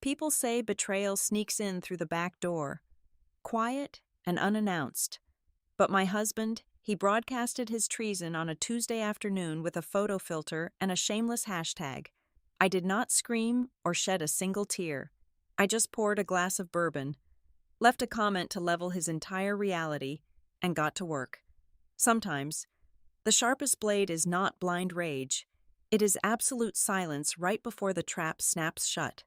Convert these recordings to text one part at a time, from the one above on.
People say betrayal sneaks in through the back door, quiet and unannounced. But my husband, he broadcasted his treason on a Tuesday afternoon with a photo filter and a shameless hashtag. I did not scream or shed a single tear. I just poured a glass of bourbon, left a comment to level his entire reality, and got to work. Sometimes, the sharpest blade is not blind rage. It is absolute silence right before the trap snaps shut.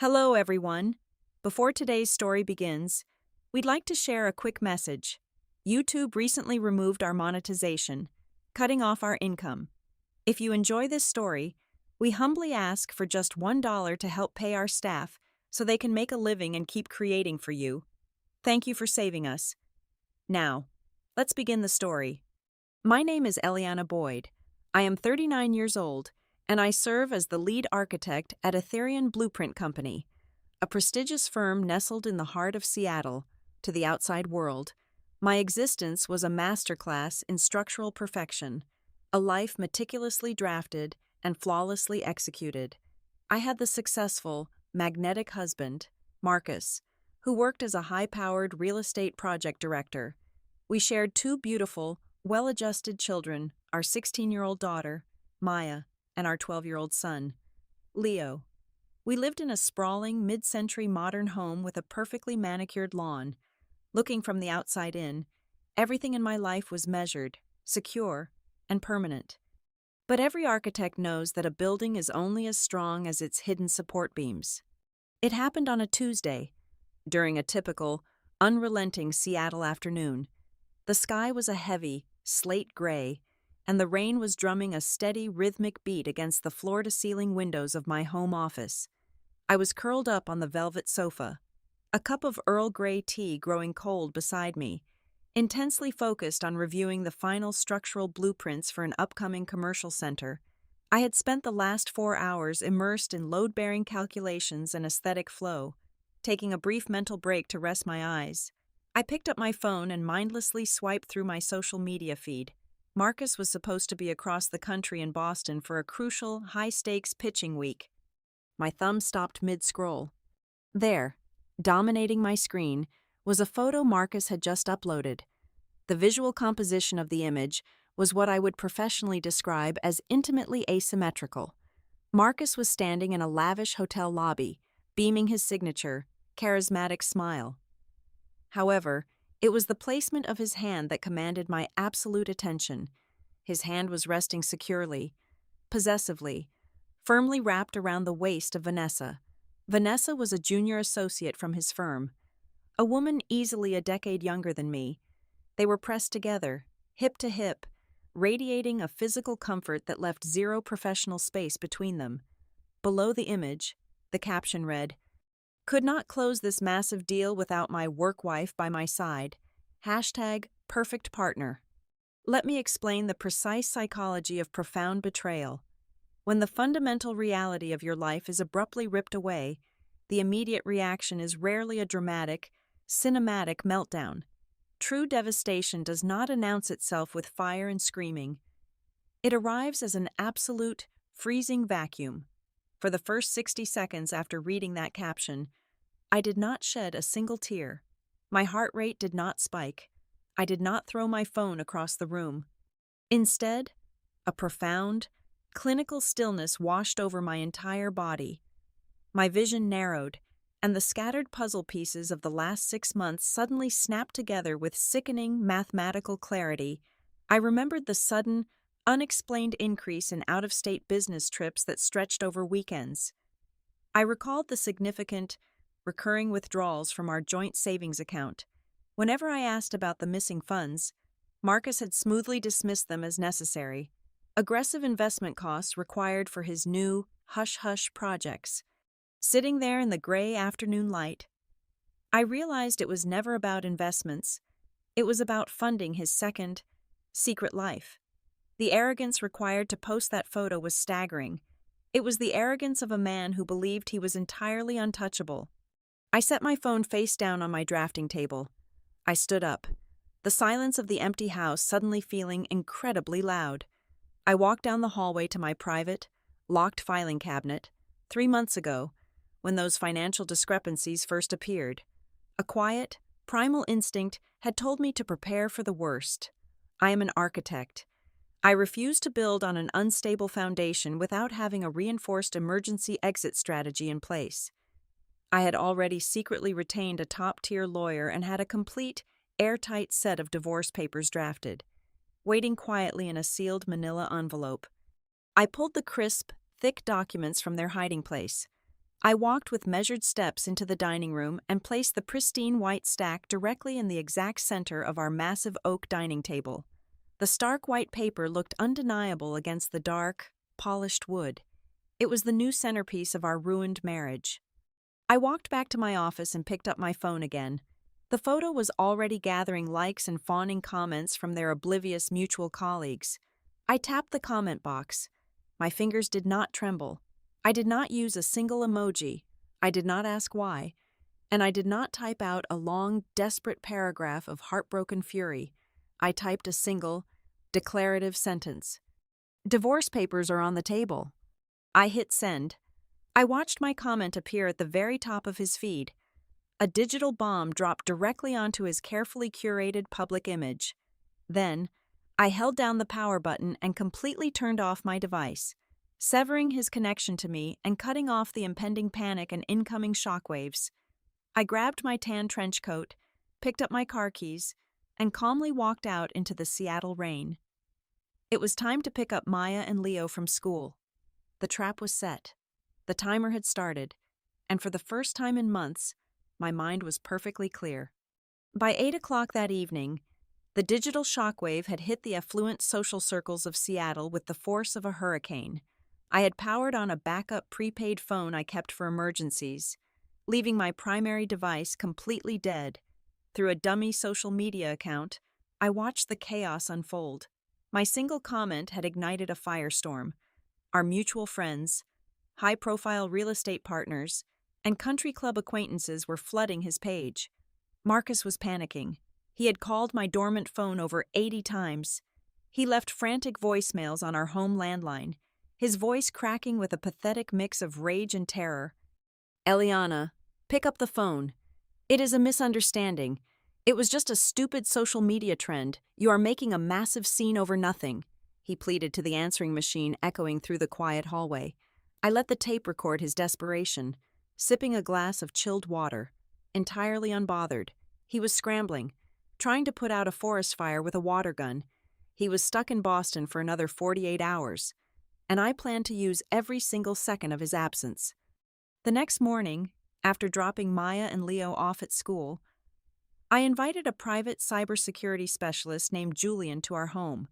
Hello, everyone. Before today's story begins, we'd like to share a quick message. YouTube recently removed our monetization, cutting off our income. If you enjoy this story, we humbly ask for just $1 to help pay our staff so they can make a living and keep creating for you. Thank you for saving us. Now, let's begin the story. My name is Eliana Boyd. I am 39 years old, and I serve as the lead architect at Etherian Blueprint Company, a prestigious firm nestled in the heart of Seattle. To the outside world, my existence was a masterclass in structural perfection, a life meticulously drafted and flawlessly executed. I had the successful, magnetic husband, Marcus, who worked as a high-powered real estate project director. We shared two beautiful, well-adjusted children, our 16-year-old daughter, Maya, and our 12-year-old son, Leo. We lived in a sprawling, mid-century modern home with a perfectly manicured lawn. Looking from the outside in, everything in my life was measured, secure, and permanent. But every architect knows that a building is only as strong as its hidden support beams. It happened on a Tuesday, during a typical, unrelenting Seattle afternoon. The sky was a heavy, slate gray, and the rain was drumming a steady, rhythmic beat against the floor-to-ceiling windows of my home office. I was curled up on the velvet sofa, a cup of Earl Grey tea growing cold beside me, intensely focused on reviewing the final structural blueprints for an upcoming commercial center. I had spent the last 4 hours immersed in load-bearing calculations and aesthetic flow, taking a brief mental break to rest my eyes. I picked up my phone and mindlessly swiped through my social media feed. Marcus was supposed to be across the country in Boston for a crucial, high-stakes pitching week. My thumb stopped mid-scroll. There, dominating my screen, was a photo Marcus had just uploaded. The visual composition of the image was what I would professionally describe as intimately asymmetrical. Marcus was standing in a lavish hotel lobby, beaming his signature, charismatic smile. However, it was the placement of his hand that commanded my absolute attention. His hand was resting securely, possessively, firmly wrapped around the waist of Vanessa. Vanessa was a junior associate from his firm, a woman easily a decade younger than me. They were pressed together, hip to hip, radiating a physical comfort that left zero professional space between them. Below the image, the caption read, "Could not close this massive deal without my work wife by my side. #perfect partner." Let me explain the precise psychology of profound betrayal. When the fundamental reality of your life is abruptly ripped away, the immediate reaction is rarely a dramatic, cinematic meltdown. True devastation does not announce itself with fire and screaming. It arrives as an absolute, freezing vacuum. For the first 60 seconds after reading that caption, I did not shed a single tear. My heart rate did not spike. I did not throw my phone across the room. Instead, a profound, clinical stillness washed over my entire body. My vision narrowed, and the scattered puzzle pieces of the last 6 months suddenly snapped together with sickening mathematical clarity. I remembered the sudden, unexplained increase in out-of-state business trips that stretched over weekends. I recalled the significant, recurring withdrawals from our joint savings account. Whenever I asked about the missing funds, Marcus had smoothly dismissed them as necessary. Aggressive investment costs required for his new hush-hush projects. Sitting there in the gray afternoon light, I realized it was never about investments. It was about funding his second, secret life. The arrogance required to post that photo was staggering. It was the arrogance of a man who believed he was entirely untouchable. I set my phone face down on my drafting table. I stood up, the silence of the empty house suddenly feeling incredibly loud. I walked down the hallway to my private, locked filing cabinet. 3 months ago, when those financial discrepancies first appeared. A quiet, primal instinct had told me to prepare for the worst. I am an architect. I refuse to build on an unstable foundation without having a reinforced emergency exit strategy in place. I had already secretly retained a top-tier lawyer and had a complete, airtight set of divorce papers drafted, waiting quietly in a sealed manila envelope. I pulled the crisp, thick documents from their hiding place. I walked with measured steps into the dining room and placed the pristine white stack directly in the exact center of our massive oak dining table. The stark white paper looked undeniable against the dark, polished wood. It was the new centerpiece of our ruined marriage. I walked back to my office and picked up my phone again. The photo was already gathering likes and fawning comments from their oblivious mutual colleagues. I tapped the comment box. My fingers did not tremble. I did not use a single emoji. I did not ask why. And I did not type out a long, desperate paragraph of heartbroken fury. I typed a single, declarative sentence. Divorce papers are on the table. I hit send. I watched my comment appear at the very top of his feed. A digital bomb dropped directly onto his carefully curated public image. Then, I held down the power button and completely turned off my device, severing his connection to me and cutting off the impending panic and incoming shockwaves. I grabbed my tan trench coat, picked up my car keys, and calmly walked out into the Seattle rain. It was time to pick up Maya and Leo from school. The trap was set. The timer had started, and for the first time in months, my mind was perfectly clear. By 8 o'clock that evening, the digital shockwave had hit the affluent social circles of Seattle with the force of a hurricane. I had powered on a backup prepaid phone I kept for emergencies, leaving my primary device completely dead. Through a dummy social media account, I watched the chaos unfold. My single comment had ignited a firestorm. Our mutual friends, high-profile real estate partners, and country club acquaintances were flooding his page. Marcus was panicking. He had called my dormant phone over 80 times. He left frantic voicemails on our home landline, his voice cracking with a pathetic mix of rage and terror. Eliana, pick up the phone. It is a misunderstanding. It was just a stupid social media trend. You are making a massive scene over nothing, he pleaded to the answering machine echoing through the quiet hallway. I let the tape record his desperation, sipping a glass of chilled water, entirely unbothered. He was scrambling, trying to put out a forest fire with a water gun. He was stuck in Boston for another 48 hours, and I planned to use every single second of his absence. The next morning, after dropping Maya and Leo off at school, I invited a private cybersecurity specialist named Julian to our home.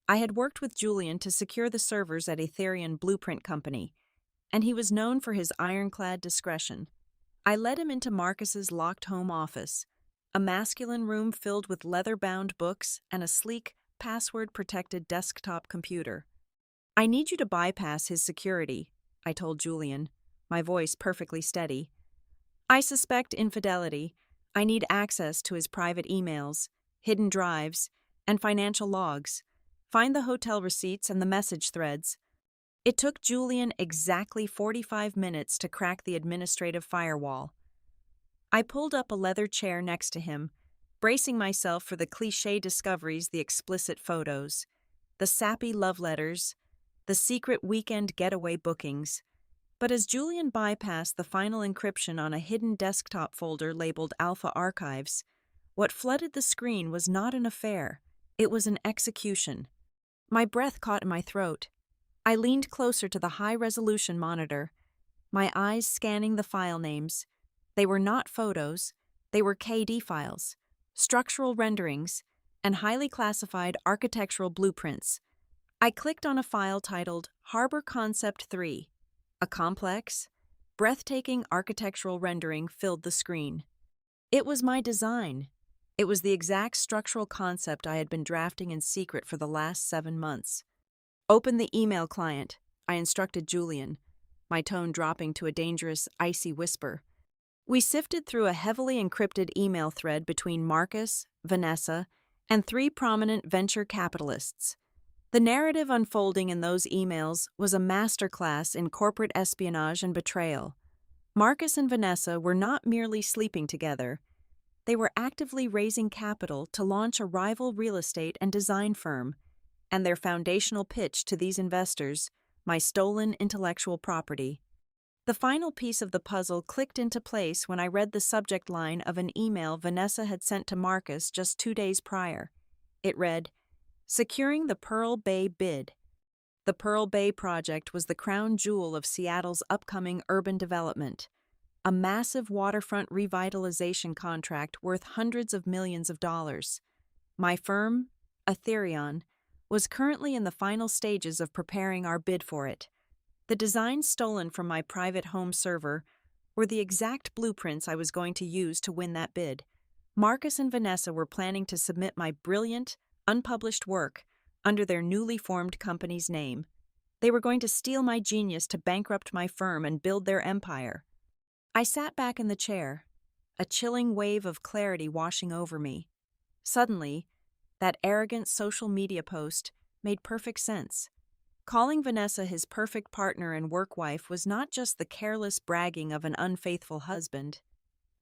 I had worked with Julian to secure the servers at Ethereum Blueprint Company, and he was known for his ironclad discretion. I led him into Marcus's locked home office, a masculine room filled with leather-bound books and a sleek, password-protected desktop computer. I need you to bypass his security, I told Julian, my voice perfectly steady. I suspect infidelity. I need access to his private emails, hidden drives, and financial logs. Find the hotel receipts and the message threads. It took Julian exactly 45 minutes to crack the administrative firewall. I pulled up a leather chair next to him, bracing myself for the cliché discoveries, the explicit photos, the sappy love letters, the secret weekend getaway bookings. But as Julian bypassed the final encryption on a hidden desktop folder labeled Alpha Archives, what flooded the screen was not an affair, it was an execution. My breath caught in my throat. I leaned closer to the high-resolution monitor, my eyes scanning the file names. They were not photos, they were KD files, structural renderings, and highly classified architectural blueprints. I clicked on a file titled Harbor Concept 3. A complex, breathtaking architectural rendering filled the screen. It was my design. It was the exact structural concept I had been drafting in secret for the last 7 months. Open the email client, I instructed Julian, my tone dropping to a dangerous, icy whisper. We sifted through a heavily encrypted email thread between Marcus, Vanessa, and 3 prominent venture capitalists. The narrative unfolding in those emails was a masterclass in corporate espionage and betrayal. Marcus and Vanessa were not merely sleeping together. They were actively raising capital to launch a rival real estate and design firm, and their foundational pitch to these investors, my stolen intellectual property. The final piece of the puzzle clicked into place when I read the subject line of an email Vanessa had sent to Marcus just 2 days prior. It read, "Securing the Pearl Bay bid." The Pearl Bay project was the crown jewel of Seattle's upcoming urban development, a massive waterfront revitalization contract worth hundreds of millions of dollars. My firm, Aetherion, was currently in the final stages of preparing our bid for it. The designs stolen from my private home server were the exact blueprints I was going to use to win that bid. Marcus and Vanessa were planning to submit my brilliant, unpublished work under their newly formed company's name. They were going to steal my genius to bankrupt my firm and build their empire. I sat back in the chair, a chilling wave of clarity washing over me. Suddenly, that arrogant social media post made perfect sense. Calling Vanessa his perfect partner and work wife was not just the careless bragging of an unfaithful husband.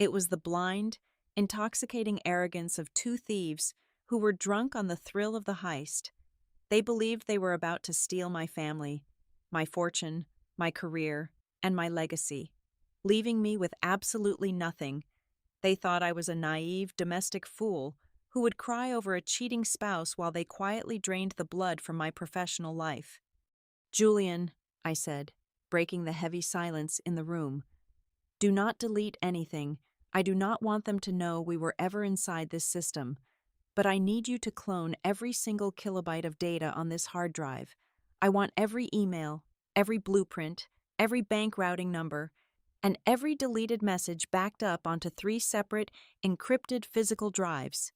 It was the blind, intoxicating arrogance of two thieves who were drunk on the thrill of the heist. They believed they were about to steal my family, my fortune, my career, and my legacy, leaving me with absolutely nothing. They thought I was a naive domestic fool who would cry over a cheating spouse while they quietly drained the blood from my professional life. "Julian," I said, breaking the heavy silence in the room, "do not delete anything. I do not want them to know we were ever inside this system. But I need you to clone every single kilobyte of data on this hard drive. I want every email, every blueprint, every bank routing number, and every deleted message backed up onto 3 separate, encrypted physical drives."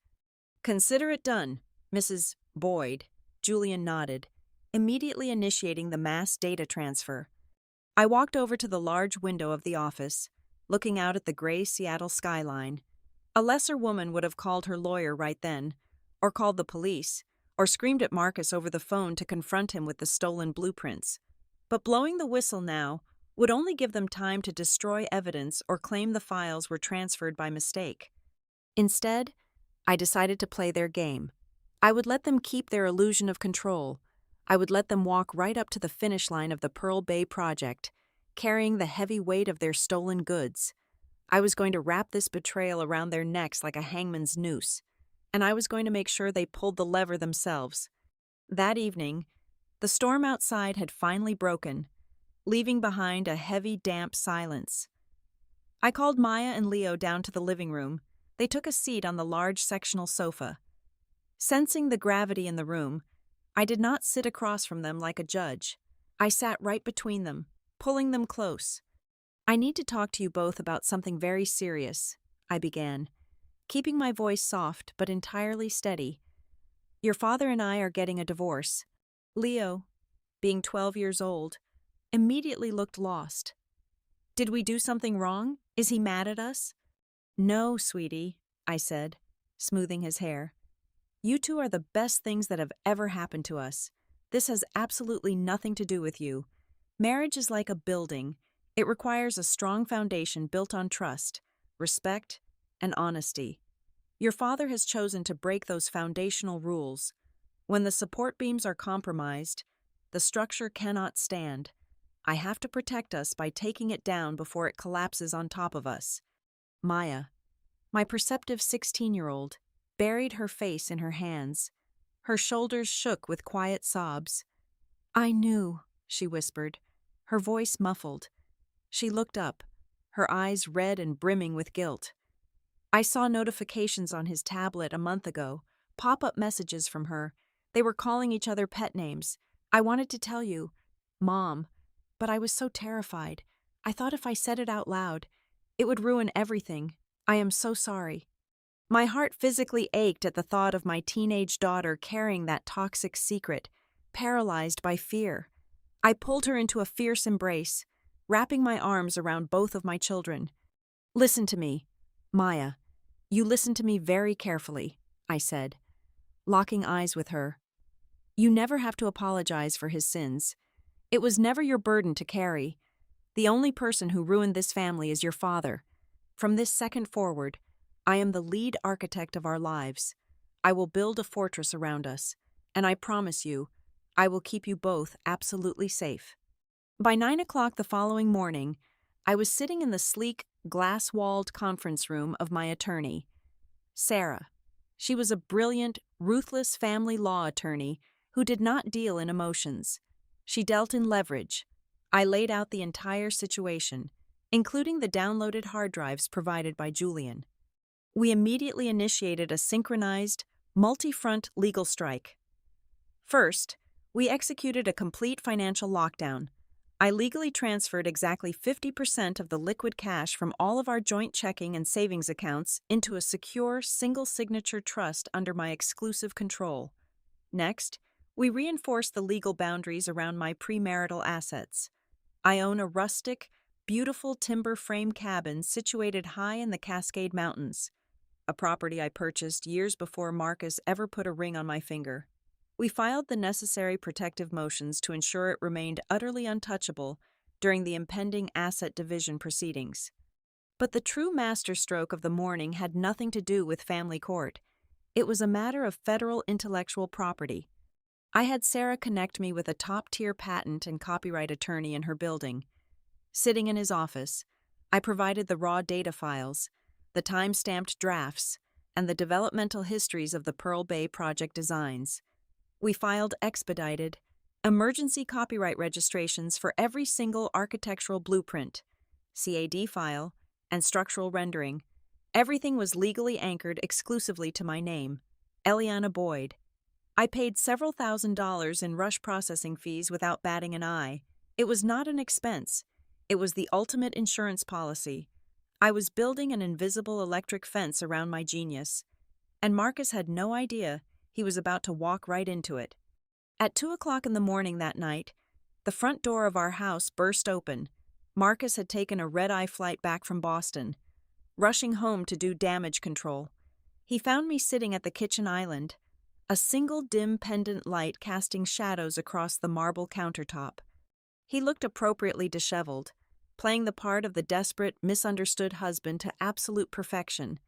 "Consider it done, Mrs. Boyd," Julian nodded, immediately initiating the mass data transfer. I walked over to the large window of the office, looking out at the gray Seattle skyline. A lesser woman would have called her lawyer right then, or called the police, or screamed at Marcus over the phone to confront him with the stolen blueprints. But blowing the whistle now would only give them time to destroy evidence or claim the files were transferred by mistake. Instead, I decided to play their game. I would let them keep their illusion of control. I would let them walk right up to the finish line of the Pearl Bay project, carrying the heavy weight of their stolen goods. I was going to wrap this betrayal around their necks like a hangman's noose, and I was going to make sure they pulled the lever themselves. That evening, the storm outside had finally broken, leaving behind a heavy, damp silence. I called Maya and Leo down to the living room. They took a seat on the large sectional sofa. Sensing the gravity in the room, I did not sit across from them like a judge. I sat right between them, pulling them close. "I need to talk to you both about something very serious," I began, keeping my voice soft but entirely steady. "Your father and I are getting a divorce." Leo, being 12 years old, immediately looked lost. "Did we do something wrong? Is he mad at us?" "No, sweetie," I said, smoothing his hair. "You two are the best things that have ever happened to us. This has absolutely nothing to do with you. Marriage is like a building. It requires a strong foundation built on trust, respect, and honesty. Your father has chosen to break those foundational rules. When the support beams are compromised, the structure cannot stand. I have to protect us by taking it down before it collapses on top of us." Maya, my perceptive 16-year-old, buried her face in her hands. Her shoulders shook with quiet sobs. "I knew," she whispered, her voice muffled. She looked up, her eyes red and brimming with guilt. "I saw notifications on his tablet a month ago, pop-up messages from her. They were calling each other pet names. I wanted to tell you, Mom, but I was so terrified. I thought if I said it out loud, it would ruin everything. I am so sorry." My heart physically ached at the thought of my teenage daughter carrying that toxic secret, paralyzed by fear. I pulled her into a fierce embrace, wrapping my arms around both of my children. "Listen to me, Maya. You listen to me very carefully," I said, locking eyes with her. "You never have to apologize for his sins. It was never your burden to carry. The only person who ruined this family is your father. From this second forward, I am the lead architect of our lives. I will build a fortress around us, and I promise you, I will keep you both absolutely safe." By 9 o'clock the following morning, I was sitting in the sleek, glass-walled conference room of my attorney, Sarah. She was a brilliant, ruthless family law attorney who did not deal in emotions. She dealt in leverage. I laid out the entire situation, including the downloaded hard drives provided by Julian. We immediately initiated a synchronized, multi-front legal strike. First, we executed a complete financial lockdown. I legally transferred exactly 50% of the liquid cash from all of our joint checking and savings accounts into a secure, single-signature trust under my exclusive control. Next, we reinforced the legal boundaries around my premarital assets. I own a rustic, beautiful timber frame cabin situated high in the Cascade Mountains, a property I purchased years before Marcus ever put a ring on my finger. We filed the necessary protective motions to ensure it remained utterly untouchable during the impending asset division proceedings. But the true masterstroke of the morning had nothing to do with family court. It was a matter of federal intellectual property. I had Sarah connect me with a top-tier patent and copyright attorney in her building. Sitting in his office, I provided the raw data files, the time-stamped drafts, and the developmental histories of the Pearl Bay project designs. We filed expedited, emergency copyright registrations for every single architectural blueprint, CAD file, and structural rendering. Everything was legally anchored exclusively to my name, Eliana Boyd. I paid several $1,000s in rush processing fees without batting an eye. It was not an expense. It was the ultimate insurance policy. I was building an invisible electric fence around my genius, and Marcus had no idea he was about to walk right into it. At 2 o'clock in the morning that night, the front door of our house burst open. Marcus had taken a red-eye flight back from Boston, rushing home to do damage control. He found me sitting at the kitchen island, a single dim pendant light casting shadows across the marble countertop. He looked appropriately disheveled, playing the part of the desperate, misunderstood husband to absolute perfection.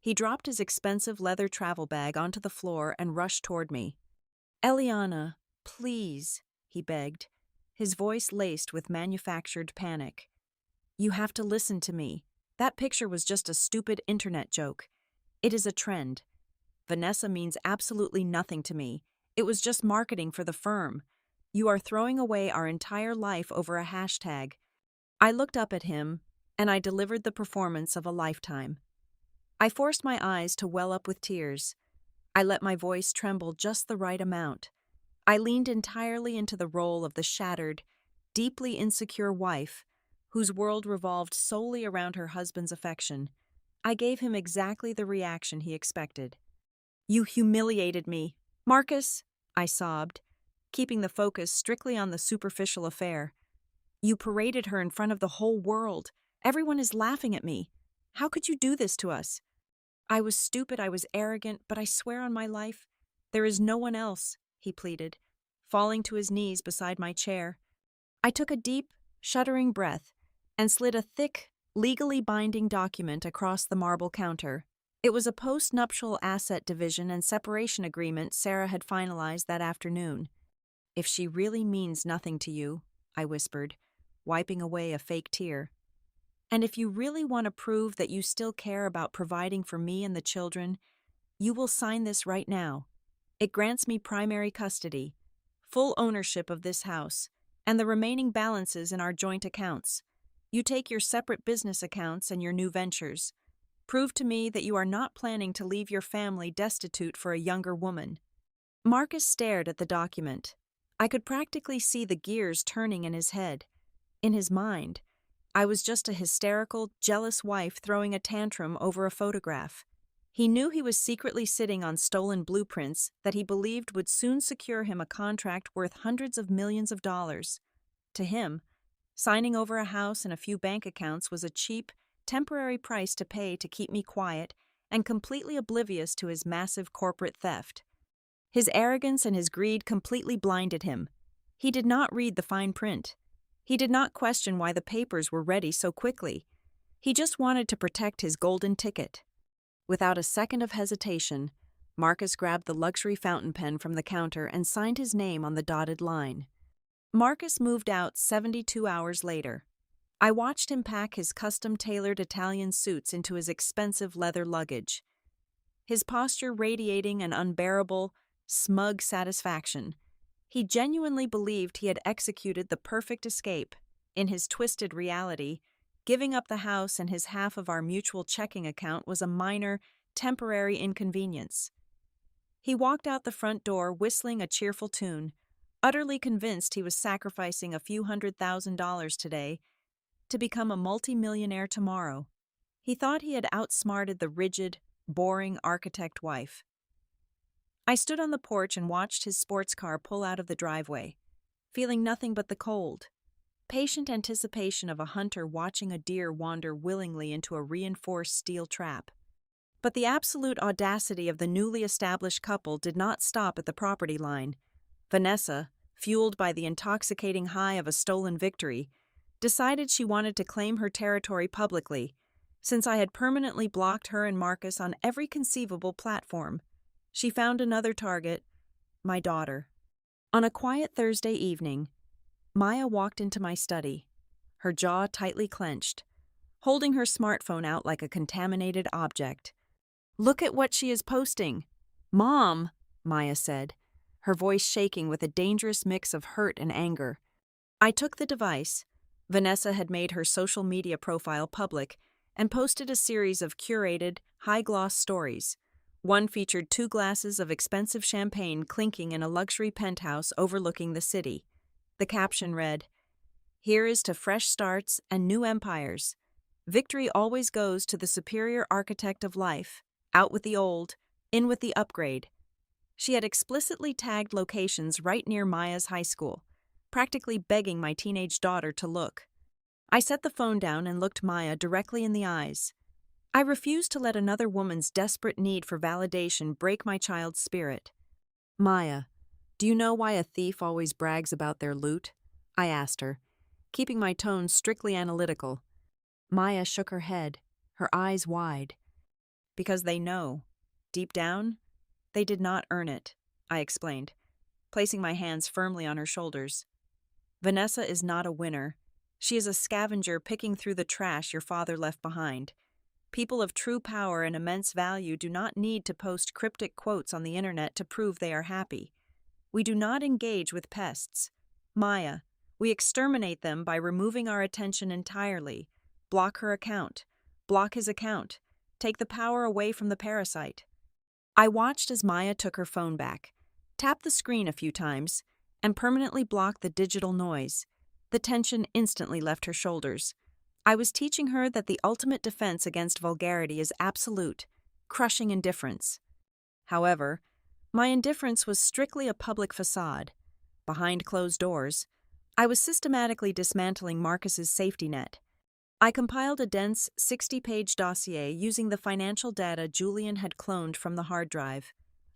He dropped his expensive leather travel bag onto the floor and rushed toward me. "Eliana, please," he begged, his voice laced with manufactured panic. "You have to listen to me. That picture was just a stupid internet joke. It is a trend. Vanessa means absolutely nothing to me. It was just marketing for the firm. You are throwing away our entire life over a hashtag." I looked up at him, and I delivered the performance of a lifetime. I forced my eyes to well up with tears. I let my voice tremble just the right amount. I leaned entirely into the role of the shattered, deeply insecure wife, whose world revolved solely around her husband's affection. I gave him exactly the reaction he expected. "You humiliated me, Marcus," I sobbed, keeping the focus strictly on the superficial affair. "You paraded her in front of the whole world. Everyone is laughing at me. How could you do this to us?" "I was stupid, I was arrogant, but I swear on my life, there is no one else," he pleaded, falling to his knees beside my chair. I took a deep, shuddering breath and slid a thick, legally binding document across the marble counter. It was a post-nuptial asset division and separation agreement Sarah had finalized that afternoon. "If she really means nothing to you," I whispered, wiping away a fake tear, "and if you really want to prove that you still care about providing for me and the children, you will sign this right now. It grants me primary custody, full ownership of this house, and the remaining balances in our joint accounts. You take your separate business accounts and your new ventures. Prove to me that you are not planning to leave your family destitute for a younger woman." Marcus stared at the document. I could practically see the gears turning in his head. In his mind, I was just a hysterical, jealous wife throwing a tantrum over a photograph. He knew he was secretly sitting on stolen blueprints that he believed would soon secure him a contract worth hundreds of millions of dollars. To him, signing over a house and a few bank accounts was a cheap, temporary price to pay to keep me quiet and completely oblivious to his massive corporate theft. His arrogance and his greed completely blinded him. He did not read the fine print. He did not question why the papers were ready so quickly. He just wanted to protect his golden ticket. Without a second of hesitation, Marcus grabbed the luxury fountain pen from the counter and signed his name on the dotted line. Marcus moved out 72 hours later. I watched him pack his custom-tailored Italian suits into his expensive leather luggage, his posture radiating an unbearable, smug satisfaction. He genuinely believed he had executed the perfect escape. In his twisted reality, giving up the house and his half of our mutual checking account was a minor, temporary inconvenience. He walked out the front door whistling a cheerful tune, utterly convinced he was sacrificing a few $100,000 today to become a multimillionaire tomorrow. He thought he had outsmarted the rigid, boring architect wife. I stood on the porch and watched his sports car pull out of the driveway, feeling nothing but the cold, patient anticipation of a hunter watching a deer wander willingly into a reinforced steel trap. But the absolute audacity of the newly established couple did not stop at the property line. Vanessa, fueled by the intoxicating high of a stolen victory, decided she wanted to claim her territory publicly, since I had permanently blocked her and Marcus on every conceivable platform. She found another target, my daughter. On a quiet Thursday evening, Maya walked into my study, her jaw tightly clenched, holding her smartphone out like a contaminated object. "Look at what she is posting." "Mom," Maya said, her voice shaking with a dangerous mix of hurt and anger. I took the device. Vanessa had made her social media profile public and posted a series of curated, high-gloss stories. One featured 2 glasses of expensive champagne clinking in a luxury penthouse overlooking the city. The caption read, "Here is to fresh starts and new empires. Victory always goes to the superior architect of life. Out with the old, in with the upgrade." She had explicitly tagged locations right near Maya's high school, practically begging my teenage daughter to look. I set the phone down and looked Maya directly in the eyes. I refused to let another woman's desperate need for validation break my child's spirit. "Maya, do you know why a thief always brags about their loot?" I asked her, keeping my tone strictly analytical. Maya shook her head, her eyes wide. "Because they know. Deep down, they did not earn it," I explained, placing my hands firmly on her shoulders. "Vanessa is not a winner. She is a scavenger picking through the trash your father left behind. People of true power and immense value do not need to post cryptic quotes on the internet to prove they are happy. We do not engage with pests. Maya, we exterminate them by removing our attention entirely. Block her account. Block his account. Take the power away from the parasite." I watched as Maya took her phone back, tapped the screen a few times, and permanently blocked the digital noise. The tension instantly left her shoulders. I was teaching her that the ultimate defense against vulgarity is absolute, crushing indifference. However, my indifference was strictly a public facade. Behind closed doors, I was systematically dismantling Marcus's safety net. I compiled a dense 60-page dossier using the financial data Julian had cloned from the hard drive.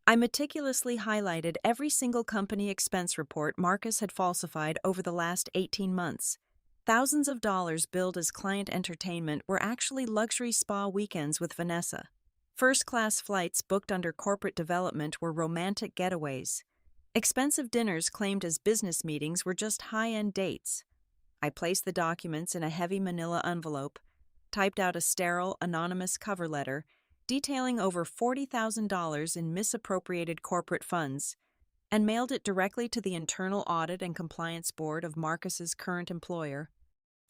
I meticulously highlighted every single company expense report Marcus had falsified over the last 18 months. Thousands of dollars billed as client entertainment were actually luxury spa weekends with Vanessa. First-class flights booked under corporate development were romantic getaways. Expensive dinners claimed as business meetings were just high-end dates. I placed the documents in a heavy manila envelope, typed out a sterile, anonymous cover letter detailing over $40,000 in misappropriated corporate funds, and mailed it directly to the Internal Audit and Compliance Board of Marcus's current employer.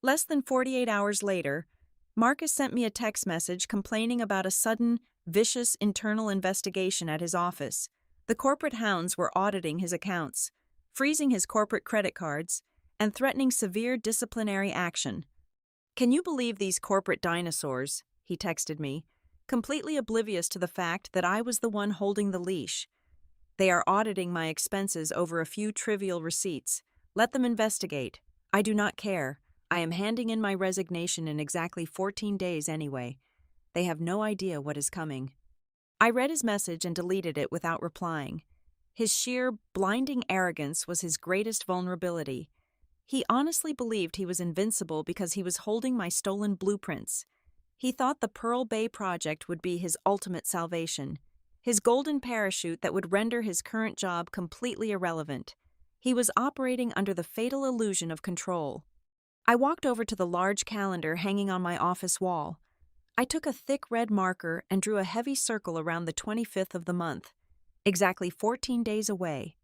Less than 48 hours later, Marcus sent me a text message complaining about a sudden, vicious internal investigation at his office. The corporate hounds were auditing his accounts, freezing his corporate credit cards, and threatening severe disciplinary action. "Can you believe these corporate dinosaurs?" he texted me, completely oblivious to the fact that I was the one holding the leash. "They are auditing my expenses over a few trivial receipts. Let them investigate. I do not care. I am handing in my resignation in exactly 14 days anyway. They have no idea what is coming." I read his message and deleted it without replying. His sheer, blinding arrogance was his greatest vulnerability. He honestly believed he was invincible because he was holding my stolen blueprints. He thought the Pearl Bay project would be his ultimate salvation, his golden parachute that would render his current job completely irrelevant. He was operating under the fatal illusion of control. I walked over to the large calendar hanging on my office wall. I took a thick red marker and drew a heavy circle around the 25th of the month, exactly 14 days away.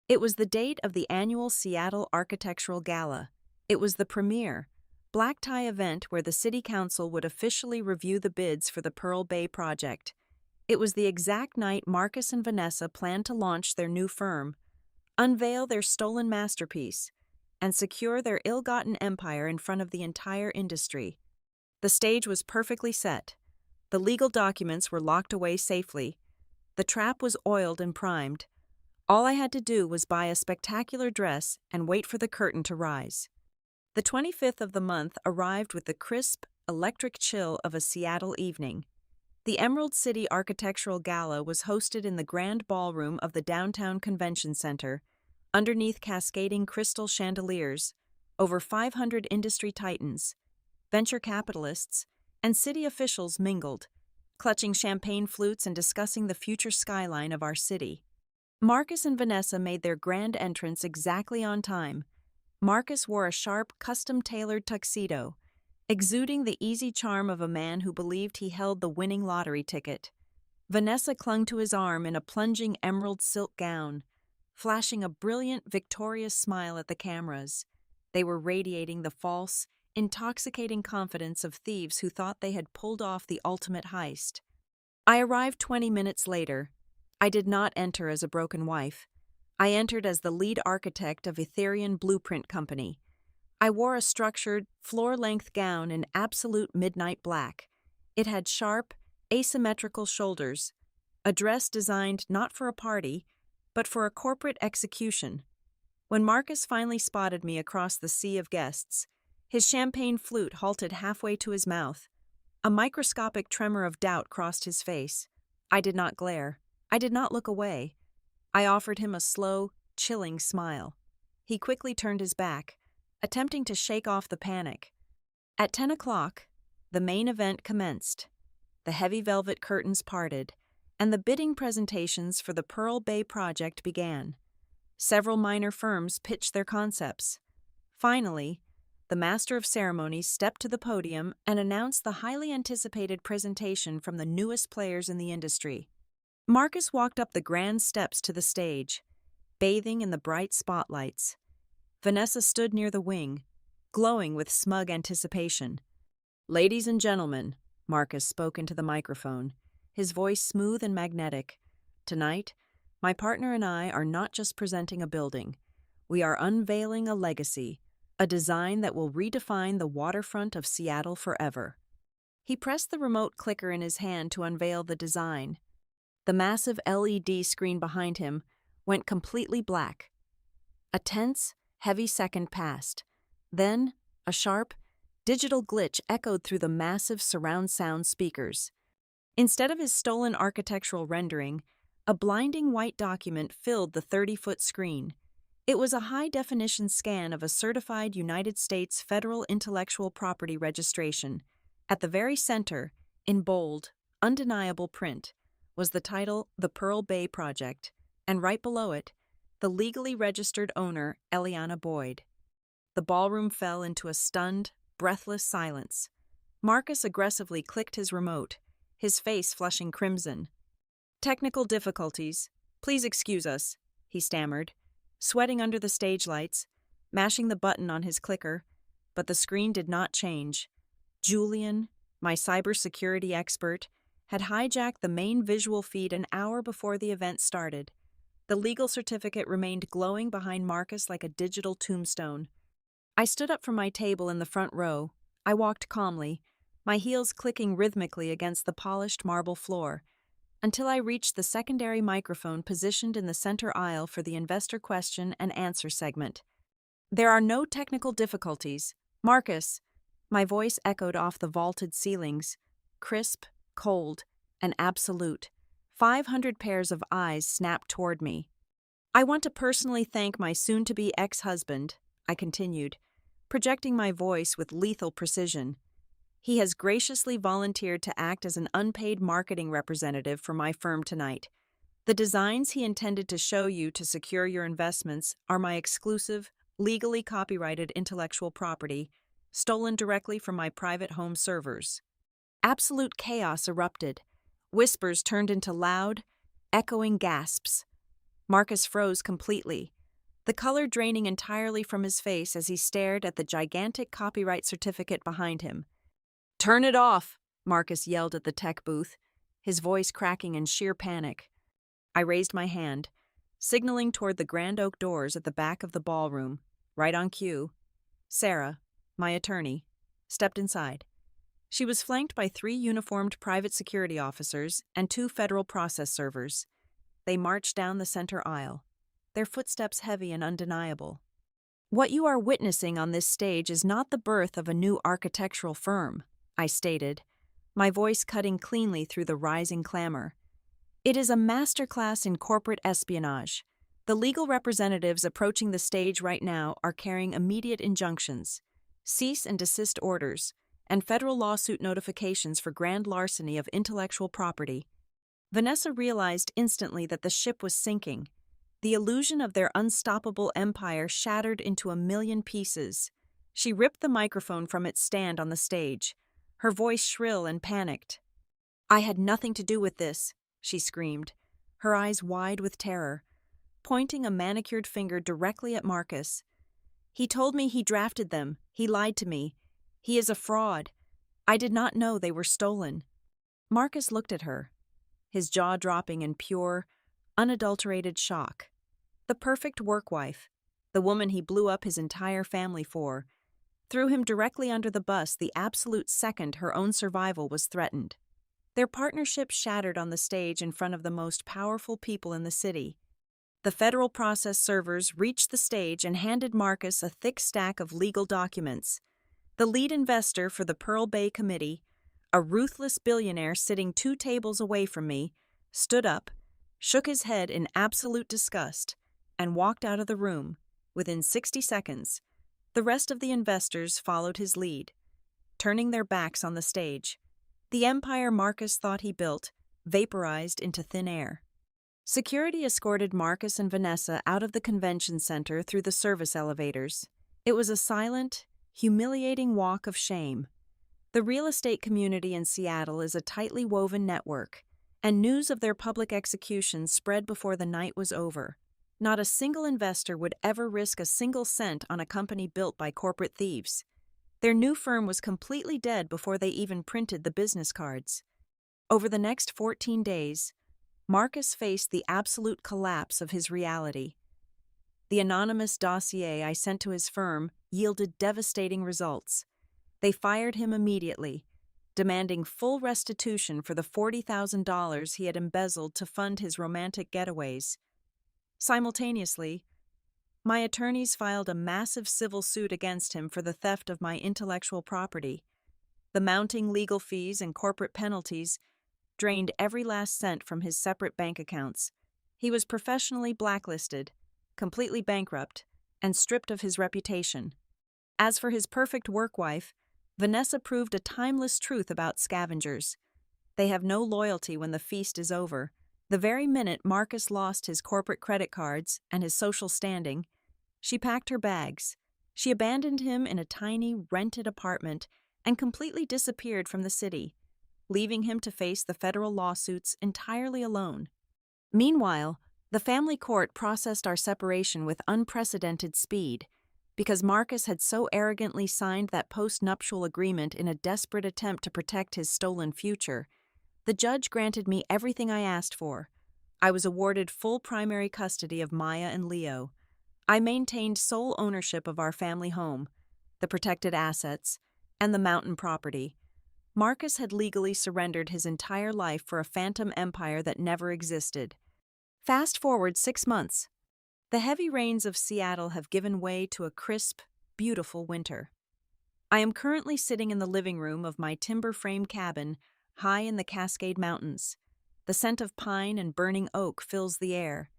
It was the date of the annual Seattle Architectural Gala. It was the premiere, black tie event where the City Council would officially review the bids for the Pearl Bay project. It was the exact night Marcus and Vanessa planned to launch their new firm, unveil their stolen masterpiece, and secure their ill-gotten empire in front of the entire industry. The stage was perfectly set. The legal documents were locked away safely. The trap was oiled and primed. All I had to do was buy a spectacular dress and wait for the curtain to rise. The 25th of the month arrived with the crisp, electric chill of a Seattle evening. The Emerald City Architectural Gala was hosted in the grand ballroom of the Downtown Convention Center, underneath cascading crystal chandeliers. Over 500 industry titans, venture capitalists, and city officials mingled, clutching champagne flutes and discussing the future skyline of our city. Marcus and Vanessa made their grand entrance exactly on time. Marcus wore a sharp, custom-tailored tuxedo, exuding the easy charm of a man who believed he held the winning lottery ticket. Vanessa clung to his arm in a plunging emerald silk gown, flashing a brilliant, victorious smile at the cameras. They were radiating the false, intoxicating confidence of thieves who thought they had pulled off the ultimate heist. I arrived 20 minutes later. I did not enter as a broken wife. I entered as the lead architect of Etherian Blueprint Company. I wore a structured, floor-length gown in absolute midnight black. It had sharp, asymmetrical shoulders, a dress designed not for a party, but for a corporate execution. When Marcus finally spotted me across the sea of guests, his champagne flute halted halfway to his mouth. A microscopic tremor of doubt crossed his face. I did not glare. I did not look away. I offered him a slow, chilling smile. He quickly turned his back, attempting to shake off the panic. At 10 o'clock, the main event commenced. The heavy velvet curtains parted, and the bidding presentations for the Pearl Bay project began. Several minor firms pitched their concepts. Finally, the Master of Ceremonies stepped to the podium and announced the highly anticipated presentation from the newest players in the industry. Marcus walked up the grand steps to the stage, bathing in the bright spotlights. Vanessa stood near the wing, glowing with smug anticipation. "Ladies and gentlemen," Marcus spoke into the microphone, his voice smooth and magnetic. "Tonight, my partner and I are not just presenting a building. We are unveiling a legacy, a design that will redefine the waterfront of Seattle forever." He pressed the remote clicker in his hand to unveil the design. The massive LED screen behind him went completely black. A tense, heavy second passed. Then, a sharp, digital glitch echoed through the massive surround sound speakers. Instead of his stolen architectural rendering, a blinding white document filled the 30-foot screen. It was a high-definition scan of a certified United States federal intellectual property registration. At the very center, in bold, undeniable print, was the title The Pearl Bay Project, and right below it, the legally registered owner, Eliana Boyd. The ballroom fell into a stunned, breathless silence. Marcus aggressively clicked his remote, his face flushing crimson. "Technical difficulties. Please excuse us," he stammered, sweating under the stage lights, mashing the button on his clicker, but the screen did not change. Julian, my cybersecurity expert, had hijacked the main visual feed an hour before the event started. The legal certificate remained glowing behind Marcus like a digital tombstone. I stood up from my table in the front row. I walked calmly, my heels clicking rhythmically against the polished marble floor, until I reached the secondary microphone positioned in the center aisle for the investor question and answer segment. "There are no technical difficulties. Marcus," my voice echoed off the vaulted ceilings, crisp, cold, and absolute. 500 pairs of eyes snapped toward me. "I want to personally thank my soon-to-be ex-husband. I continued, projecting my voice with lethal precision. He has graciously volunteered to act as an unpaid marketing representative for my firm tonight. The designs he intended to show you to secure your investments are my exclusive, legally copyrighted intellectual property, stolen directly from my private home servers. Absolute chaos erupted. Whispers turned into loud, echoing gasps. Marcus froze completely, the color draining entirely from his face as he stared at the gigantic copyright certificate behind him. "Turn it off!" Marcus yelled at the tech booth, his voice cracking in sheer panic. I raised my hand, signaling toward the grand oak doors at the back of the ballroom. Right on cue, Sarah, my attorney, stepped inside. She was flanked by 3 uniformed private security officers and 2 federal process servers. They marched down the center aisle, their footsteps heavy and undeniable. "What you are witnessing on this stage is not the birth of a new architectural firm," I stated, my voice cutting cleanly through the rising clamor. "It is a masterclass in corporate espionage. The legal representatives approaching the stage right now are carrying immediate injunctions, cease and desist orders, and federal lawsuit notifications for grand larceny of intellectual property." Vanessa realized instantly that the ship was sinking. The illusion of their unstoppable empire shattered into a million pieces. She ripped the microphone from its stand on the stage, her voice shrill and panicked. "I had nothing to do with this," she screamed, her eyes wide with terror, pointing a manicured finger directly at Marcus. "He told me he drafted them. He lied to me. He is a fraud. I did not know they were stolen." Marcus looked at her, his jaw dropping in pure, unadulterated shock. The perfect work wife, the woman he blew up his entire family for, threw him directly under the bus the absolute second her own survival was threatened. Their partnership shattered on the stage in front of the most powerful people in the city. The federal process servers reached the stage and handed Marcus a thick stack of legal documents. The lead investor for the Pearl Bay Committee, a ruthless billionaire sitting 2 tables away from me, stood up, shook his head in absolute disgust, and walked out of the room. Within 60 seconds, the rest of the investors followed his lead, turning their backs on the stage. The empire Marcus thought he built vaporized into thin air. Security escorted Marcus and Vanessa out of the convention center through the service elevators. It was a silent, humiliating walk of shame. The real estate community in Seattle is a tightly woven network, and news of their public execution spread before the night was over. Not a single investor would ever risk a single cent on a company built by corporate thieves. Their new firm was completely dead before they even printed the business cards. Over the next 14 days, Marcus faced the absolute collapse of his reality. The anonymous dossier I sent to his firm yielded devastating results. They fired him immediately, demanding full restitution for the $40,000 he had embezzled to fund his romantic getaways. Simultaneously, my attorneys filed a massive civil suit against him for the theft of my intellectual property. The mounting legal fees and corporate penalties drained every last cent from his separate bank accounts. He was professionally blacklisted, completely bankrupt, and stripped of his reputation. As for his perfect work wife, Vanessa proved a timeless truth about scavengers. They have no loyalty when the feast is over. The very minute Marcus lost his corporate credit cards and his social standing, she packed her bags. She abandoned him in a tiny, rented apartment and completely disappeared from the city, leaving him to face the federal lawsuits entirely alone. Meanwhile, the family court processed our separation with unprecedented speed. Because Marcus had so arrogantly signed that post-nuptial agreement in a desperate attempt to protect his stolen future, the judge granted me everything I asked for. I was awarded full primary custody of Maya and Leo. I maintained sole ownership of our family home, the protected assets, and the mountain property. Marcus had legally surrendered his entire life for a phantom empire that never existed. Fast forward 6 months. The heavy rains of Seattle have given way to a crisp, beautiful winter. I am currently sitting in the living room of my timber frame cabin high in the Cascade Mountains. The scent of pine and burning oak fills the air.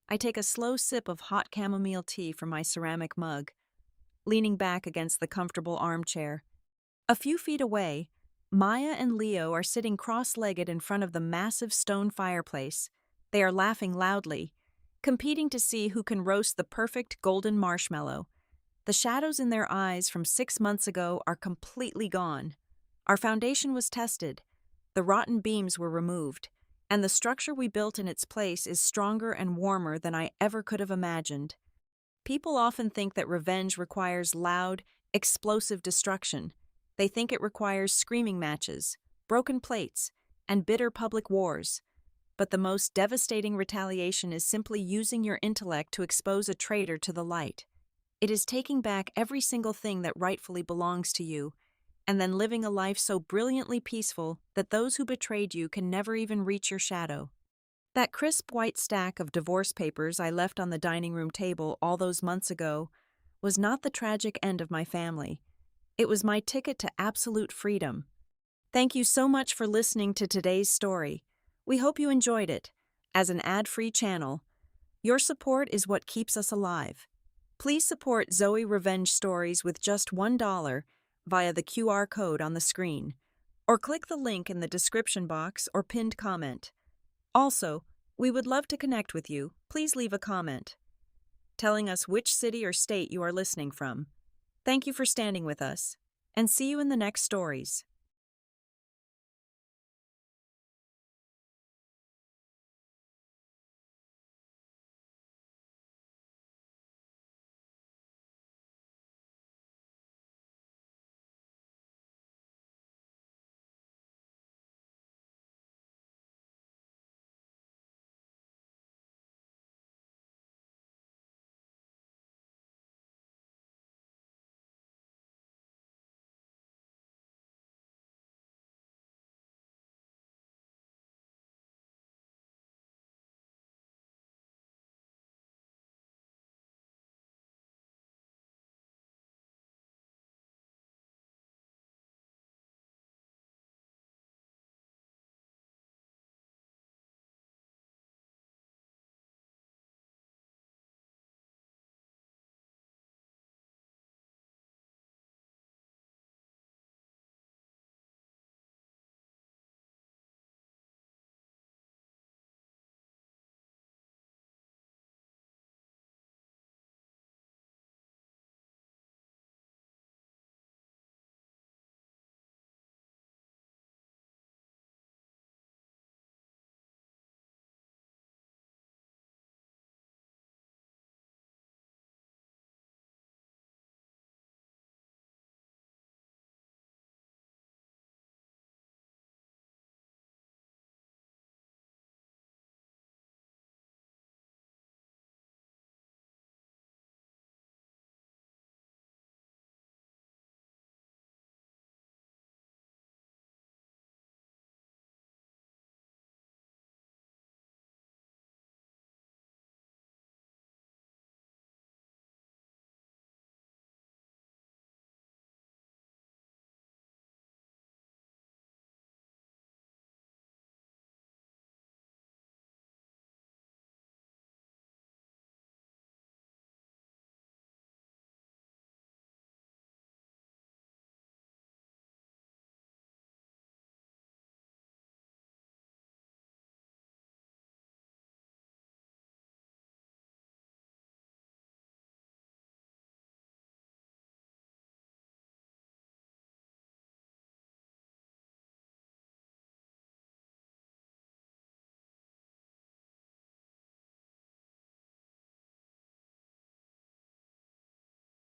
I take a slow sip of hot chamomile tea from my ceramic mug. leaning back against the comfortable armchair. A few feet away, Maya and Leo are sitting cross-legged in front of the massive stone fireplace. They are laughing loudly, competing to see who can roast the perfect golden marshmallow. The shadows in their eyes from 6 months ago are completely gone. Our foundation was tested, the rotten beams were removed, and the structure we built in its place is stronger and warmer than I ever could have imagined. People often think that revenge requires loud, explosive destruction. They think it requires screaming matches, broken plates, and bitter public wars. But the most devastating retaliation is simply using your intellect to expose a traitor to the light. It is taking back every single thing that rightfully belongs to you, and then living a life so brilliantly peaceful that those who betrayed you can never even reach your shadow. That crisp white stack of divorce papers I left on the dining room table all those months ago was not the tragic end of my family. It was my ticket to absolute freedom. Thank you so much for listening to today's story. We hope you enjoyed it. As an ad-free channel, your support is what keeps us alive. Please support Zoe Revenge Stories with just $1 via the QR code on the screen, or click the link in the description box or pinned comment. Also, we would love to connect with you. Please leave a comment telling us which city or state you are listening from. Thank you for standing with us, and see you in the next stories.